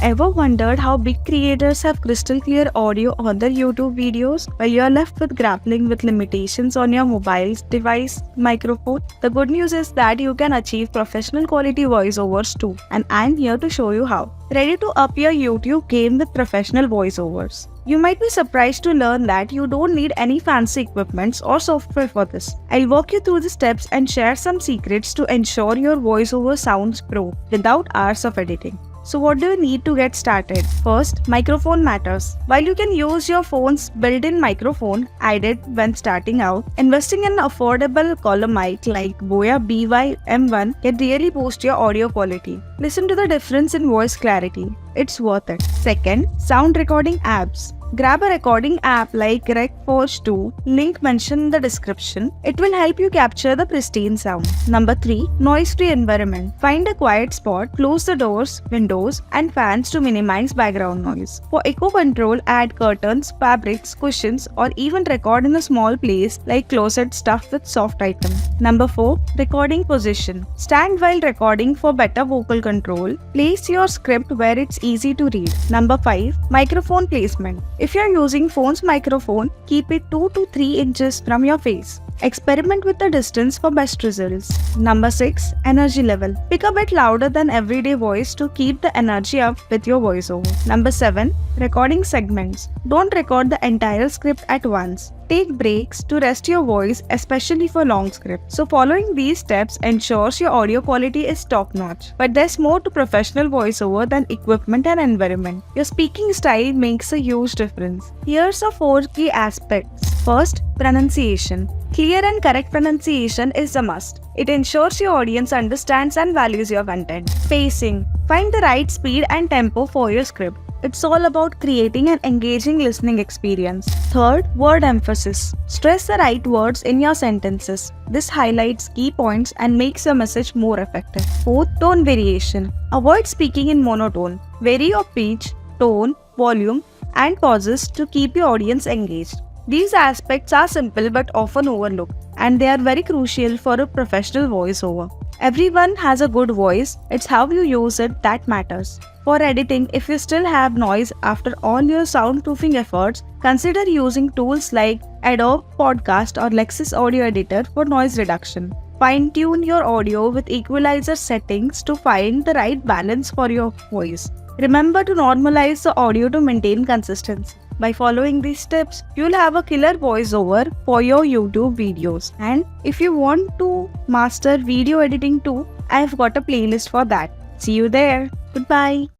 Ever wondered how big creators have crystal clear audio on their YouTube videos while you are left with grappling with limitations on your mobile device microphone? The good news is that you can achieve professional quality voiceovers too, and I'm here to show you how. Ready to up your YouTube game with professional voiceovers? You might be surprised to learn that you don't need any fancy equipments or software for this. I'll walk you through the steps and share some secrets to ensure your voiceover sounds pro without hours of editing. So what do you need to get started? First, microphone matters. While you can use your phone's built-in microphone, I did when starting out, investing in an affordable column mic like Boya BY-M1 can really boost your audio quality. Listen to the difference in voice clarity. It's worth it. Second, sound recording apps. Grab a recording app like RecForge II, link mentioned in the description. It will help you capture the pristine sound. Number 3. Noise-free environment. Find a quiet spot, close the doors, windows, and fans to minimize background noise. For echo control, add curtains, fabrics, cushions, or even record in a small place like closet stuffed with soft item. Number 4. Recording position. Stand while recording for better vocal control. Place your script where it's easy to read. Number 5. Microphone placement. If you're using phone's microphone, keep it 2 to 3 inches from your face. Experiment with the distance for best results. Number 6. Energy level. Pick a bit louder than everyday voice to keep the energy up with your voiceover. Number 7. Recording segments. Don't record the entire script at once. Take breaks to rest your voice, especially for long scripts. So following these steps ensures your audio quality is top-notch. But there's more to professional voiceover than equipment and environment. Your speaking style makes a huge difference. Here's the 4 key aspects. First, pronunciation. Clear and correct pronunciation is a must. It ensures your audience understands and values your content. Pacing. Find the right speed and tempo for your script. It's all about creating an engaging listening experience. Third, word emphasis. Stress the right words in your sentences. This highlights key points and makes your message more effective. Fourth, tone variation. Avoid speaking in monotone. Vary your pitch, tone, volume, and pauses to keep your audience engaged. These aspects are simple but often overlooked, and they are very crucial for a professional voiceover. Everyone has a good voice, it's how you use it that matters. For editing, if you still have noise after all your soundproofing efforts, consider using tools like Adobe Podcast or Lexis Audio Editor for noise reduction. Fine-tune your audio with equalizer settings to find the right balance for your voice. Remember to normalize the audio to maintain consistency. By following these steps, you'll have a killer voiceover for your YouTube videos. And if you want to master video editing too, I've got a playlist for that. See you there. Goodbye.